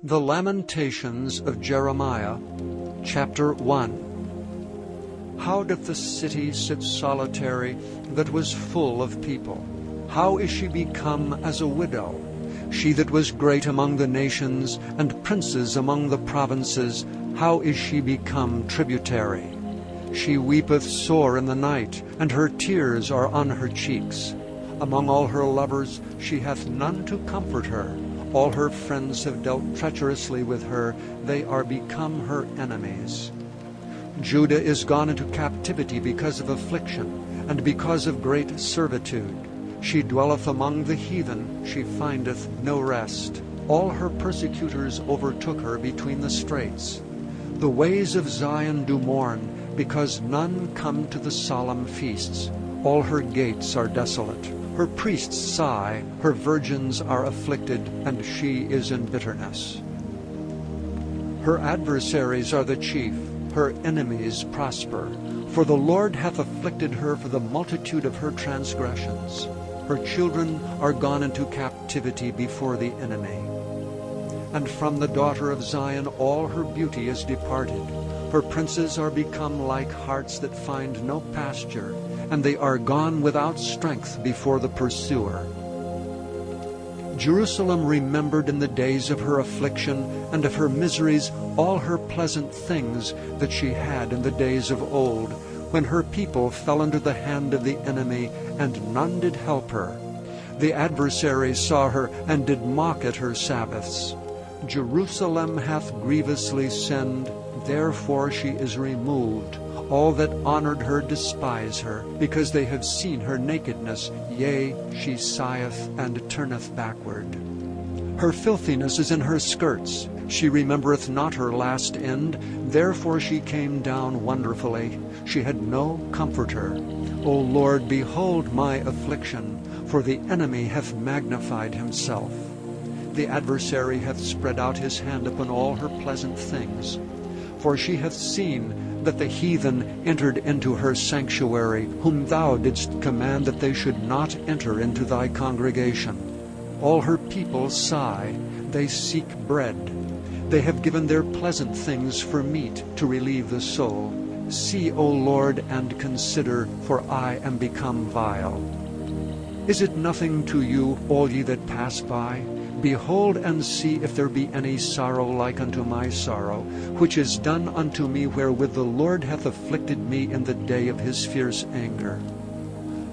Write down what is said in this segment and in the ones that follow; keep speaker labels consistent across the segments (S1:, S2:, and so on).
S1: The Lamentations of Jeremiah, chapter 1. How doth the city sit solitary that was full of people? How is she become as a widow? She that was great among the nations, and princes among the provinces, how is she become tributary? She weepeth sore in the night, and her tears are on her cheeks. Among all her lovers she hath none to comfort her. All her friends have dealt treacherously with her. They are become her enemies. Judah is gone into captivity because of affliction, and because of great servitude. She dwelleth among the heathen, she findeth no rest. All her persecutors overtook her between the straits. The ways of Zion do mourn, because none come to the solemn feasts. All her gates are desolate. Her priests sigh, her virgins are afflicted, and she is in bitterness. Her adversaries are the chief, her enemies prosper. For the Lord hath afflicted her for the multitude of her transgressions. Her children are gone into captivity before the enemy. And from the daughter of Zion all her beauty is departed. Her princes are become like harts that find no pasture, and they are gone without strength before the pursuer. Jerusalem remembered in the days of her affliction and of her miseries all her pleasant things that she had in the days of old, when her people fell under the hand of the enemy, and none did help her. The adversaries saw her, and did mock at her Sabbaths. Jerusalem hath grievously sinned, therefore she is removed. All that honored her despise her, because they have seen her nakedness. Yea, she sigheth and turneth backward. Her filthiness is in her skirts. She remembereth not her last end. Therefore she came down wonderfully. She had no comforter. O Lord, behold my affliction, for the enemy hath magnified himself. The adversary hath spread out his hand upon all her pleasant things. For she hath seen that the heathen entered into her sanctuary, whom thou didst command that they should not enter into thy congregation. All her people sigh, they seek bread. They have given their pleasant things for meat to relieve the soul. See, O Lord, and consider, for I am become vile. Is it nothing to you, all ye that pass by? Behold and see if there be any sorrow like unto my sorrow, which is done unto me wherewith the Lord hath afflicted me in the day of his fierce anger.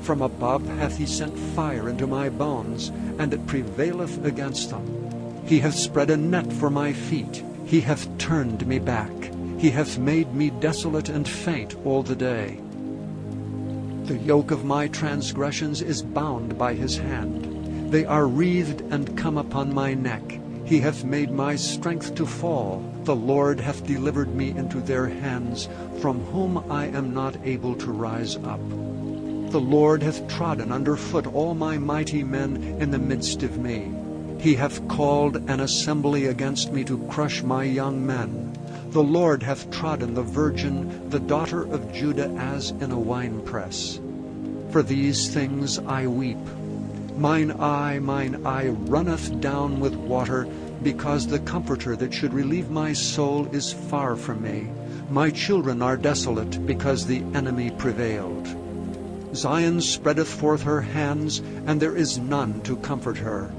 S1: From above hath he sent fire into my bones, and it prevaileth against them. He hath spread a net for my feet. He hath turned me back. He hath made me desolate and faint all the day. The yoke of my transgressions is bound by his hand. They are wreathed and come upon my neck. He hath made my strength to fall. The Lord hath delivered me into their hands, from whom I am not able to rise up. The Lord hath trodden under foot all my mighty men in the midst of me. He hath called an assembly against me to crush my young men. The Lord hath trodden the virgin, the daughter of Judah, as in a winepress. For these things I weep. Mine eye runneth down with water, because the Comforter that should relieve my soul is far from me. My children are desolate, because the enemy prevailed. Zion spreadeth forth her hands, and there is none to comfort her.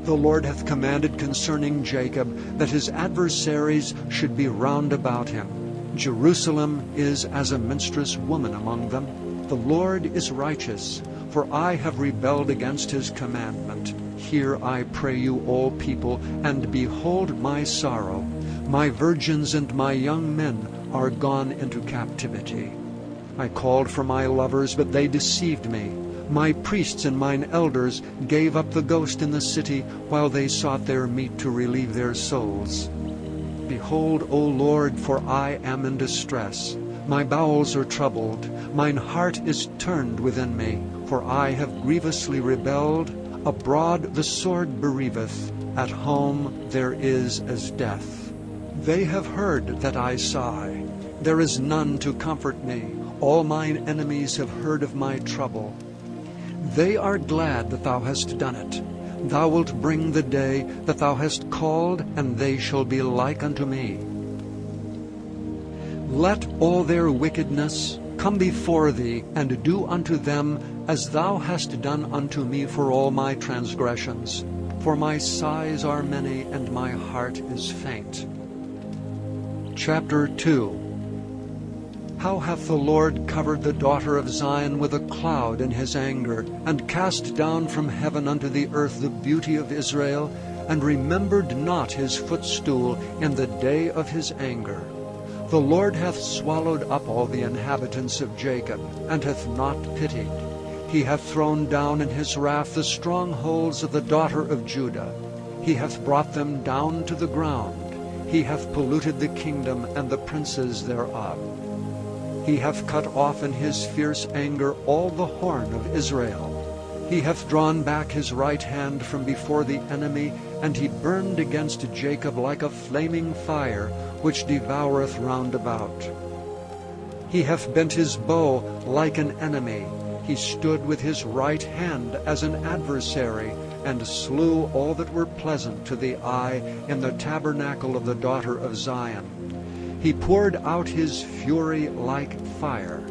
S1: The Lord hath commanded concerning Jacob, that his adversaries should be round about him. Jerusalem is as a minstrous woman among them. The Lord is righteous, for I have rebelled against his commandment. Hear, I pray you, all people, and behold my sorrow. My virgins and my young men are gone into captivity. I called for my lovers, but they deceived me. My priests and mine elders gave up the ghost in the city, while they sought their meat to relieve their souls. Behold, O Lord, for I am in distress. My bowels are troubled. Mine heart is turned within me, for I have grievously rebelled. Abroad the sword bereaveth. At home there is as death. They have heard that I sigh. There is none to comfort me. All mine enemies have heard of my trouble. They are glad that thou hast done it. Thou wilt bring the day that thou hast called, and they shall be like unto me. Let all their wickedness come before thee, and do unto them as thou hast done unto me for all my transgressions. For my sighs are many, and my heart is faint. Chapter 2. How hath the Lord covered the daughter of Zion with a cloud in his anger, and cast down from heaven unto the earth the beauty of Israel, and remembered not his footstool in the day of his anger. The Lord hath swallowed up all the inhabitants of Jacob, and hath not pitied. He hath thrown down in his wrath the strongholds of the daughter of Judah. He hath brought them down to the ground. He hath polluted the kingdom and the princes thereof. He hath cut off in his fierce anger all the horn of Israel. He hath drawn back his right hand from before the enemy, and he burned against Jacob like a flaming fire, which devoureth round about. He hath bent his bow like an enemy. He stood with his right hand as an adversary, and slew all that were pleasant to the eye in the tabernacle of the daughter of Zion. He poured out his fury like fire.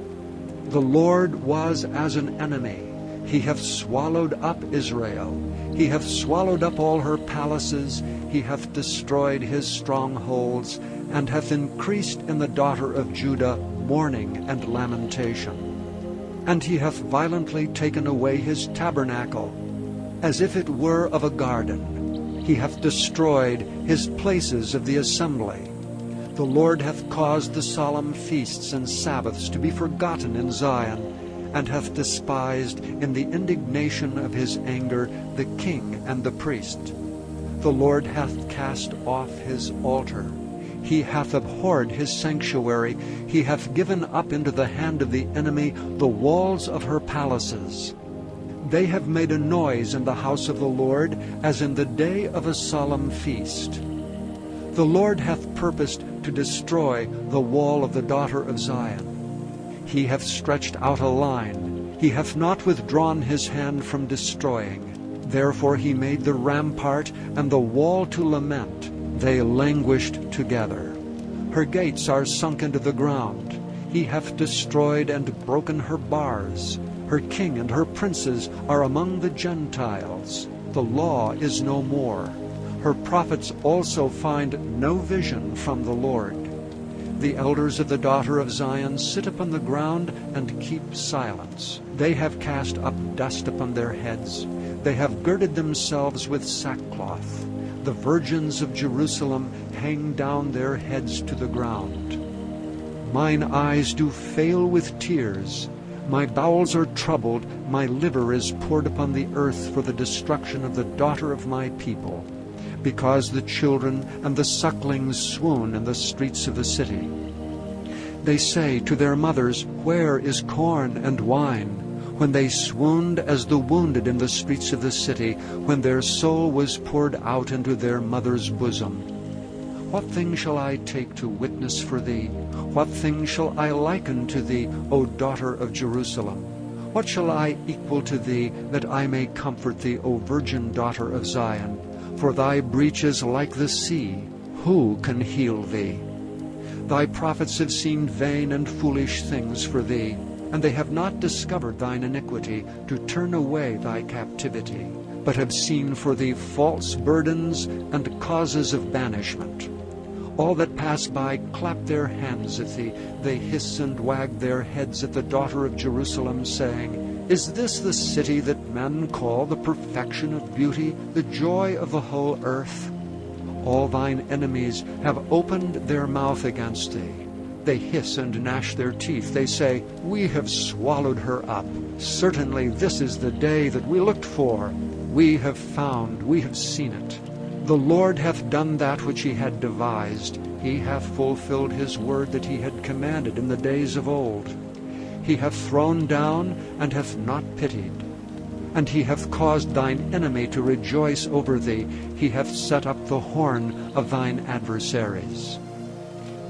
S1: The Lord was as an enemy. He hath swallowed up Israel. He hath swallowed up all her palaces. He hath destroyed his strongholds, and hath increased in the daughter of Judah mourning and lamentation. And he hath violently taken away his tabernacle, as if it were of a garden. He hath destroyed his places of the assembly. The Lord hath caused the solemn feasts and Sabbaths to be forgotten in Zion, and hath despised in the indignation of his anger the king and the priest. The Lord hath cast off his altar. He hath abhorred his sanctuary. He hath given up into the hand of the enemy the walls of her palaces. They have made a noise in the house of the Lord, as in the day of a solemn feast. The Lord hath purposed to destroy the wall of the daughter of Zion. He hath stretched out a line. He hath not withdrawn his hand from destroying. Therefore he made the rampart and the wall to lament. They languished together. Her gates are sunk into the ground. He hath destroyed and broken her bars. Her king and her princes are among the Gentiles. The law is no more. Her prophets also find no vision from the Lord. The elders of the daughter of Zion sit upon the ground and keep silence. They have cast up dust upon their heads. They have girded themselves with sackcloth. The virgins of Jerusalem hang down their heads to the ground. Mine eyes do fail with tears. My bowels are troubled. My liver is poured upon the earth for the destruction of the daughter of my people, because the children and the sucklings swoon in the streets of the city. They say to their mothers, Where is corn and wine? When they swooned as the wounded in the streets of the city, when their soul was poured out into their mother's bosom. What thing shall I take to witness for thee? What thing shall I liken to thee, O daughter of Jerusalem? What shall I equal to thee, that I may comfort thee, O virgin daughter of Zion? For thy breach is like the sea. Who can heal thee? Thy prophets have seen vain and foolish things for thee, and they have not discovered thine iniquity, to turn away thy captivity, but have seen for thee false burdens and causes of banishment. All that pass by clap their hands at thee. They hiss and wag their heads at the daughter of Jerusalem, saying, Is this the city that men call the perfection of beauty, the joy of the whole earth? All thine enemies have opened their mouth against thee. They hiss and gnash their teeth. They say, We have swallowed her up. Certainly this is the day that we looked for. We have found, we have seen it. The Lord hath done that which he had devised. He hath fulfilled his word that he had commanded in the days of old. He hath thrown down and hath not pitied. And he hath caused thine enemy to rejoice over thee. He hath set up the horn of thine adversaries.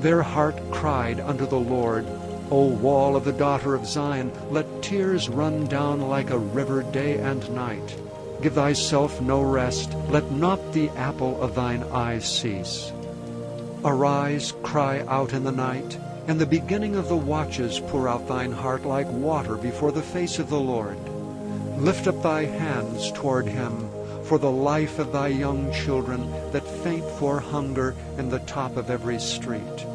S1: Their heart cried unto the Lord, O wall of the daughter of Zion, let tears run down like a river day and night. Give thyself no rest, let not the apple of thine eye cease. Arise, cry out in the night. In the beginning of the watches pour out thine heart like water before the face of the Lord. Lift up thy hands toward him, for the life of thy young children that faint for hunger in the top of every street.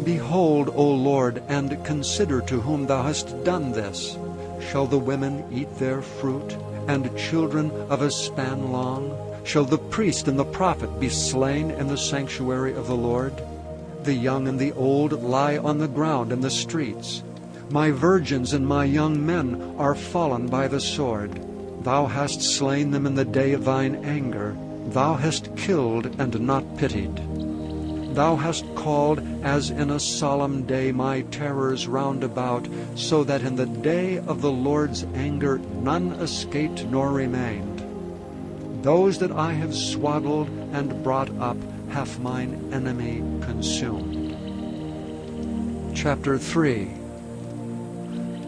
S1: Behold, O Lord, and consider to whom thou hast done this. Shall the women eat their fruit, and children of a span long? Shall the priest and the prophet be slain in the sanctuary of the Lord? The young and the old lie on the ground in the streets. My virgins and my young men are fallen by the sword. Thou hast slain them in the day of thine anger. Thou hast killed and not pitied. Thou hast called as in a solemn day my terrors round about, so that in the day of the Lord's anger none escaped nor remained. Those that I have swaddled and brought up hath mine enemy consumed. Chapter 3.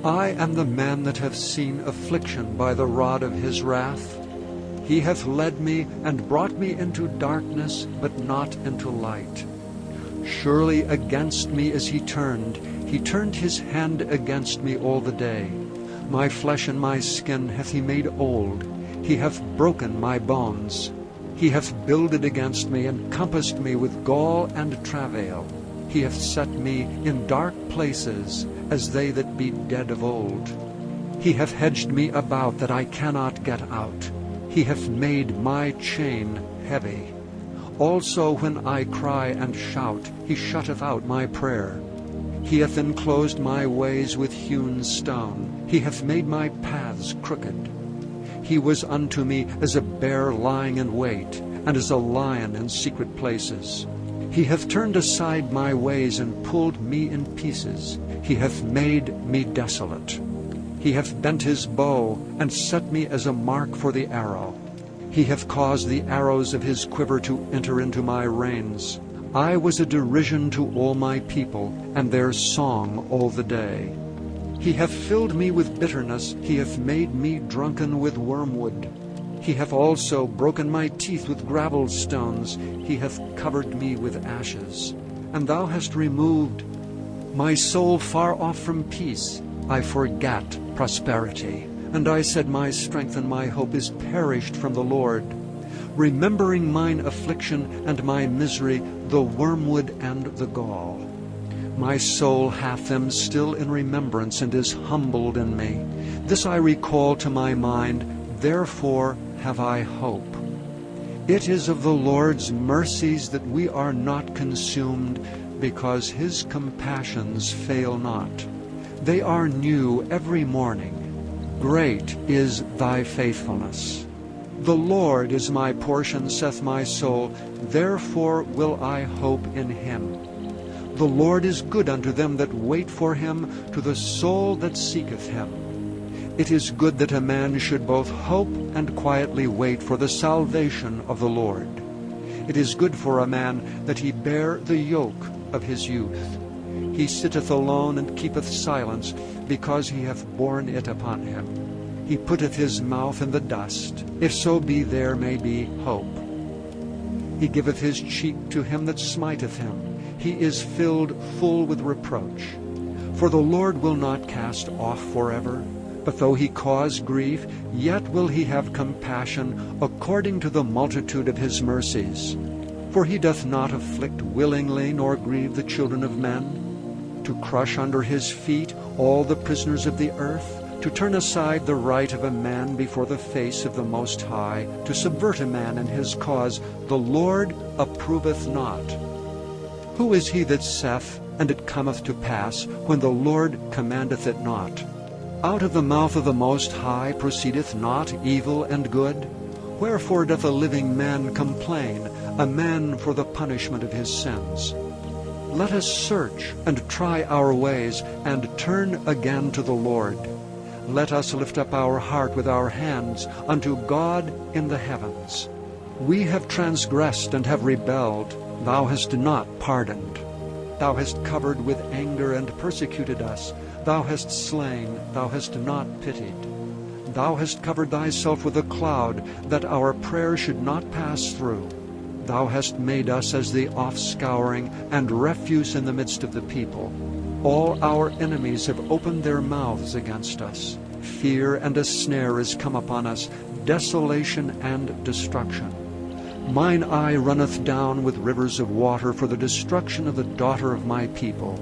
S1: I am the man that hath seen affliction by the rod of his wrath. He hath led me and brought me into darkness, but not into light. Surely against me is he turned his hand against me all the day. My flesh and my skin hath he made old. He hath broken my bones. He hath builded against me, and compassed me with gall and travail. He hath set me in dark places, as they that be dead of old. He hath hedged me about, that I cannot get out. He hath made my chain heavy. Also when I cry and shout, he shutteth out my prayer. He hath enclosed my ways with hewn stone. He hath made my paths crooked. He was unto me as a bear lying in wait, and as a lion in secret places. He hath turned aside my ways, and pulled me in pieces. He hath made me desolate. He hath bent his bow, and set me as a mark for the arrow. He hath caused the arrows of his quiver to enter into my reins. I was a derision to all my people, and their song all the day. He hath filled me with bitterness. He hath made me drunken with wormwood. He hath also broken my teeth with gravel stones. He hath covered me with ashes. And thou hast removed my soul far off from peace. I forgat prosperity. And I said, my strength and my hope is perished from the Lord. Remembering mine affliction and my misery, the wormwood and the gall. My soul hath them still in remembrance, and is humbled in me. This I recall to my mind, therefore have I hope. It is of the Lord's mercies that we are not consumed, because his compassions fail not. They are new every morning. Great is thy faithfulness. The Lord is my portion, saith my soul, therefore will I hope in him. The Lord is good unto them that wait for him, to the soul that seeketh him. It is good that a man should both hope and quietly wait for the salvation of the Lord. It is good for a man that he bear the yoke of his youth. He sitteth alone and keepeth silence, because he hath borne it upon him. He putteth his mouth in the dust, if so be there may be hope. He giveth his cheek to him that smiteth him. He is filled full with reproach. For the Lord will not cast off forever, but though he cause grief, yet will he have compassion according to the multitude of his mercies. For he doth not afflict willingly, nor grieve the children of men, to crush under his feet all the prisoners of the earth, to turn aside the right of a man before the face of the Most High, to subvert a man in his cause, the Lord approveth not. Who is he that saith, and it cometh to pass, when the Lord commandeth it not? Out of the mouth of the Most High proceedeth not evil and good? Wherefore doth a living man complain, a man for the punishment of his sins? Let us search and try our ways, and turn again to the Lord. Let us lift up our heart with our hands unto God in the heavens. We have transgressed and have rebelled. Thou hast not pardoned. Thou hast covered with anger and persecuted us. Thou hast slain, thou hast not pitied. Thou hast covered thyself with a cloud, that our prayer should not pass through. Thou hast made us as the offscouring and refuse in the midst of the people. All our enemies have opened their mouths against us. Fear and a snare is come upon us, desolation and destruction. Mine eye runneth down with rivers of water for the destruction of the daughter of my people.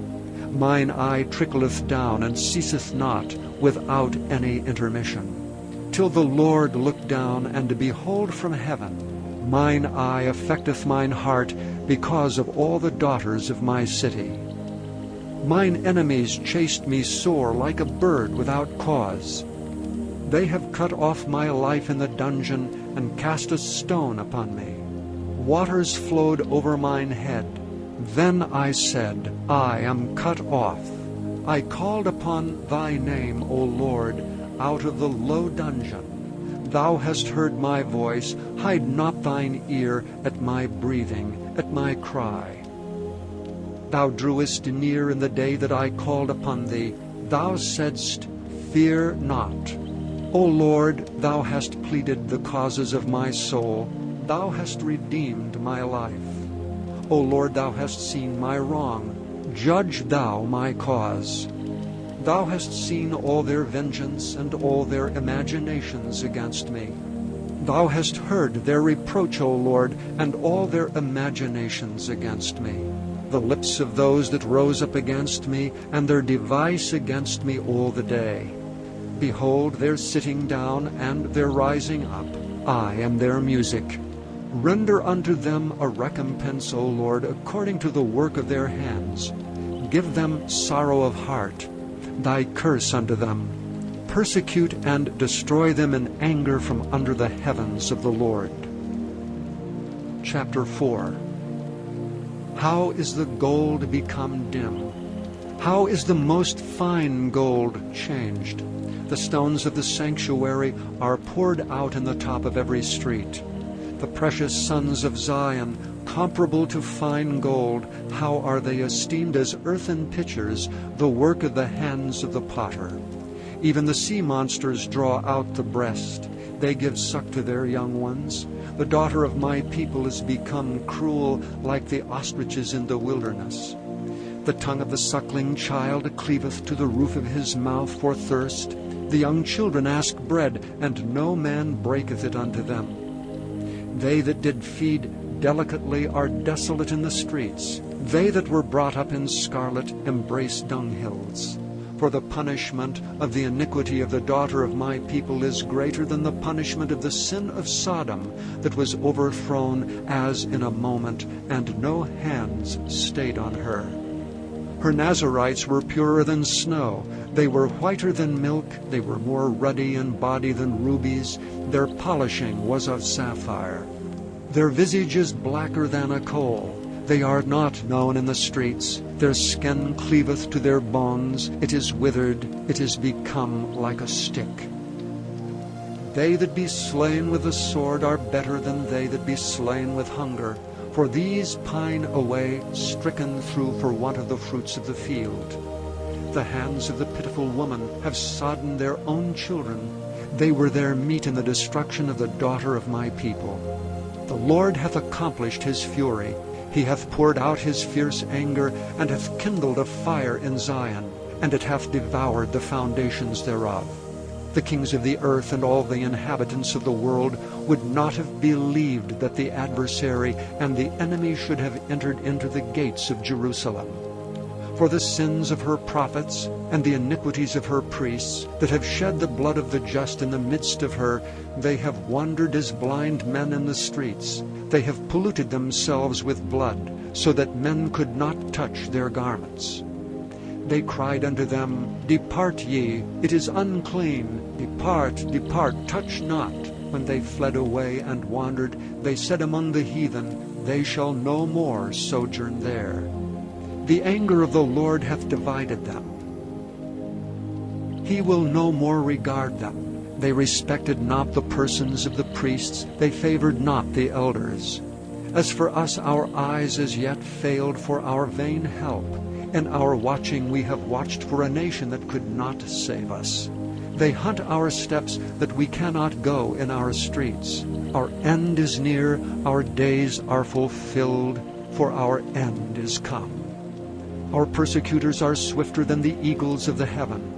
S1: Mine eye trickleth down and ceaseth not without any intermission. Till the Lord look down and behold from heaven. Mine eye affecteth mine heart because of all the daughters of my city. Mine enemies chased me sore like a bird without cause. They have cut off my life in the dungeon, and cast a stone upon me. Waters flowed over mine head. Then I said, I am cut off. I called upon thy name, O Lord, out of the low dungeon. Thou hast heard my voice. Hide not thine ear at my breathing, at my cry. Thou drewest near in the day that I called upon thee. Thou saidst, Fear not. O Lord, thou hast pleaded the causes of my soul. Thou hast redeemed my life. O Lord, thou hast seen my wrong. Judge thou my cause. Thou hast seen all their vengeance and all their imaginations against me. Thou hast heard their reproach, O Lord, and all their imaginations against me. The lips of those that rose up against me, and their device against me all the day. Behold, their sitting down and their rising up. I am their music. Render unto them a recompense, O Lord, according to the work of their hands. Give them sorrow of heart. Thy curse unto them. Persecute and destroy them in anger from under the heavens of the Lord. Chapter 4. How is the gold become dim? How is the most fine gold changed? The stones of the sanctuary are poured out in the top of every street. The precious sons of Zion, comparable to fine gold, how are they esteemed as earthen pitchers, the work of the hands of the potter. Even the sea monsters draw out the breast. They give suck to their young ones. The daughter of my people is become cruel like the ostriches in the wilderness. The tongue of the suckling child cleaveth to the roof of his mouth for thirst. The young children ask bread, and no man breaketh it unto them. They that did feed delicately are desolate in the streets. They that were brought up in scarlet embrace dunghills. For the punishment of the iniquity of the daughter of my people is greater than the punishment of the sin of Sodom, that was overthrown as in a moment, and no hands stayed on her. Her Nazarites were purer than snow. They were whiter than milk. They were more ruddy in body than rubies. Their polishing was of sapphire. Their visage is blacker than a coal. They are not known in the streets. Their skin cleaveth to their bones. It is withered. It is become like a stick. They that be slain with the sword are better than they that be slain with hunger. For these pine away, stricken through for want of the fruits of the field. The hands of the pitiful woman have sodden their own children. They were their meat in the destruction of the daughter of my people. The Lord hath accomplished his fury. He hath poured out his fierce anger, and hath kindled a fire in Zion, and it hath devoured the foundations thereof. The kings of the earth and all the inhabitants of the world would not have believed that the adversary and the enemy should have entered into the gates of Jerusalem. For the sins of her prophets and the iniquities of her priests, that have shed the blood of the just in the midst of her, they have wandered as blind men in the streets. They have polluted themselves with blood, so that men could not touch their garments. They cried unto them, Depart ye, it is unclean. Depart, depart, touch not. When they fled away and wandered, they said among the heathen, They shall no more sojourn there. The anger of the Lord hath divided them. He will no more regard them. They respected not the persons of the priests. They favored not the elders. As for us, our eyes as yet failed for our vain help. In our watching we have watched for a nation that could not save us. They hunt our steps that we cannot go in our streets. Our end is near, our days are fulfilled, for our end is come. Our persecutors are swifter than the eagles of the heaven.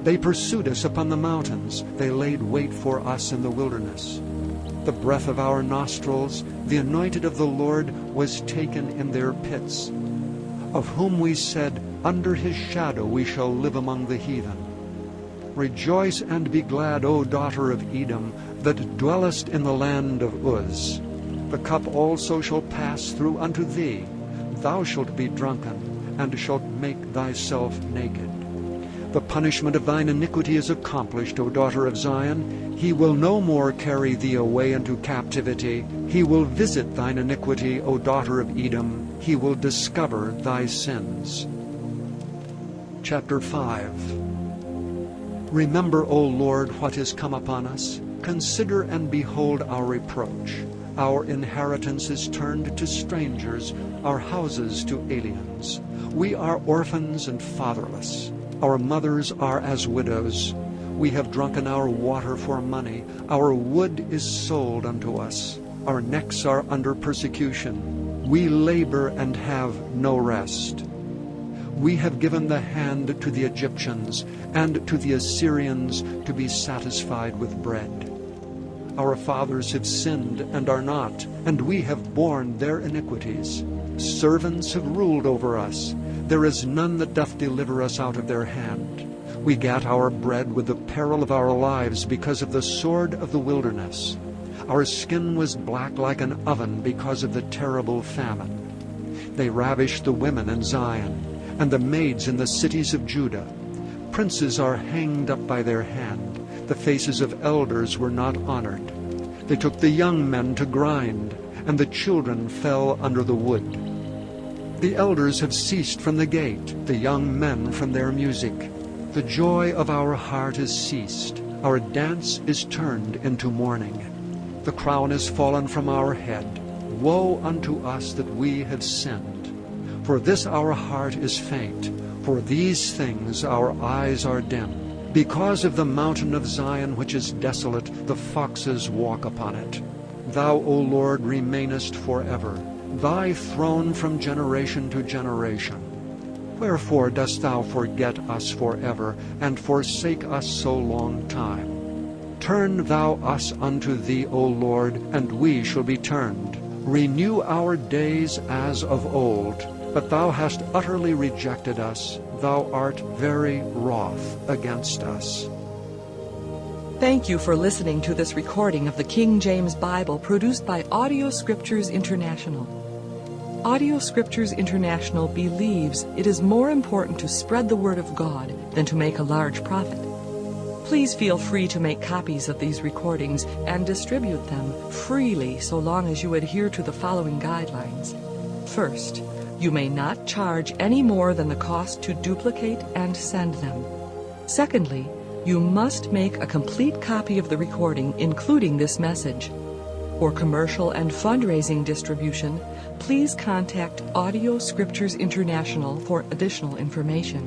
S1: They pursued us upon the mountains. They laid wait for us in the wilderness. The breath of our nostrils, the anointed of the Lord, was taken in their pits, of whom we said, under his shadow we shall live among the heathen. Rejoice and be glad, O daughter of Edom, that dwellest in the land of Uz. The cup also shall pass through unto thee. Thou shalt be drunken, and shalt make thyself naked. The punishment of thine iniquity is accomplished, O daughter of Zion. He will no more carry thee away into captivity. He will visit thine iniquity, O daughter of Edom. He will discover thy sins. Chapter 5. Remember, O Lord, what is come upon us. Consider and behold our reproach. Our inheritance is turned to strangers, our houses to aliens. We are orphans and fatherless. Our mothers are as widows. We have drunken our water for money. Our wood is sold unto us. Our necks are under persecution. We labor and have no rest. We have given the hand to the Egyptians and to the Assyrians to be satisfied with bread. Our fathers have sinned and are not, and we have borne their iniquities. Servants have ruled over us. There is none that doth deliver us out of their hand. We gat our bread with the peril of our lives because of the sword of the wilderness. Our skin was black like an oven because of the terrible famine. They ravished the women in Zion, and the maids in the cities of Judah. Princes are hanged up by their hand. The faces of elders were not honored. They took the young men to grind, and the children fell under the wood. The elders have ceased from the gate, the young men from their music. The joy of our heart is ceased. Our dance is turned into mourning. The crown is fallen from our head. Woe unto us that we have sinned. For this our heart is faint. For these things our eyes are dim. Because of the mountain of Zion which is desolate, the foxes walk upon it. Thou, O Lord, remainest forever. Thy throne from generation to generation. Wherefore dost thou forget us forever, and forsake us so long time? Turn thou us unto thee, O Lord, and we shall be turned. Renew our days as of old. But thou hast utterly rejected us. Thou art very wroth against us.
S2: Thank you for listening to this recording of the King James Bible produced by Audio Scriptures International. Audio Scriptures International believes it is more important to spread the Word of God than to make a large profit. Please feel free to make copies of these recordings and distribute them freely so long as you adhere to the following guidelines. First, you may not charge any more than the cost to duplicate and send them. Secondly, you must make a complete copy of the recording, including this message. For commercial and fundraising distribution, please contact Audio Scriptures International for additional information.